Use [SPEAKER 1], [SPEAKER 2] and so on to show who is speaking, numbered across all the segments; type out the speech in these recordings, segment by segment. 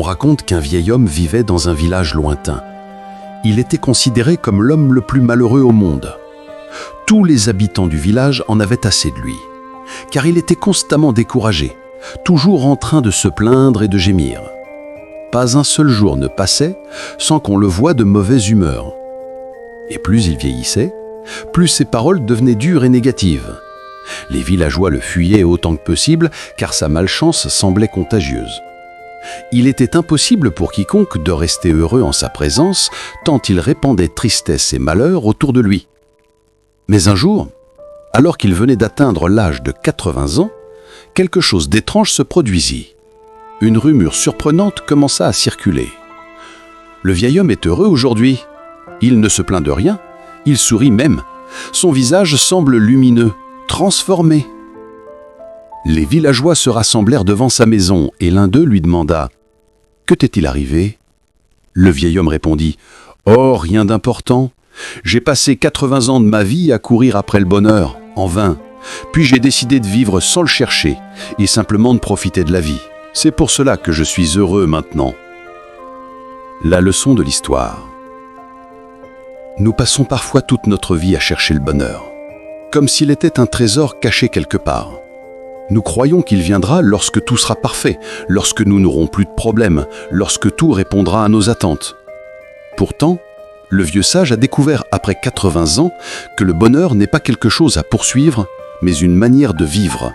[SPEAKER 1] raconte qu'un vieil homme vivait dans un village lointain. Il était considéré comme l'homme le plus malheureux au monde. Tous les habitants du village en avaient assez de lui, car il était constamment découragé, toujours en train de se plaindre et de gémir. Pas un seul jour ne passait sans qu'on le voie de mauvaise humeur. Et plus il vieillissait, plus ses paroles devenaient dures et négatives. Les villageois le fuyaient autant que possible, car sa malchance semblait contagieuse. Il était impossible pour quiconque de rester heureux en sa présence, tant il répandait tristesse et malheur autour de lui. Mais un jour, alors qu'il venait d'atteindre l'âge de 80 ans, quelque chose d'étrange se produisit. Une rumeur surprenante commença à circuler. Le vieil homme est heureux aujourd'hui. Il ne se plaint de rien, il sourit même. Son visage semble lumineux, transformé. Les villageois se rassemblèrent devant sa maison et l'un d'eux lui demanda « Que t'est-il arrivé ?» Le vieil homme répondit « Oh, rien d'important. J'ai passé 80 ans de ma vie à courir après le bonheur, en vain. Puis j'ai décidé de vivre sans le chercher et simplement de profiter de la vie. C'est pour cela que je suis heureux maintenant. » La leçon de l'histoire. Nous passons parfois toute notre vie à chercher le bonheur, comme s'il était un trésor caché quelque part. Nous croyons qu'il viendra lorsque tout sera parfait, lorsque nous n'aurons plus de problèmes, lorsque tout répondra à nos attentes. Pourtant, le vieux sage a découvert après 80 ans que le bonheur n'est pas quelque chose à poursuivre, mais une manière de vivre.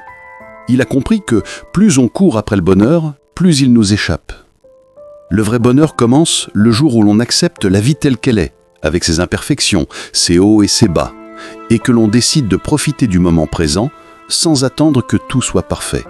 [SPEAKER 1] Il a compris que plus on court après le bonheur, plus il nous échappe. Le vrai bonheur commence le jour où l'on accepte la vie telle qu'elle est, avec ses imperfections, ses hauts et ses bas, et que l'on décide de profiter du moment présent sans attendre que tout soit parfait.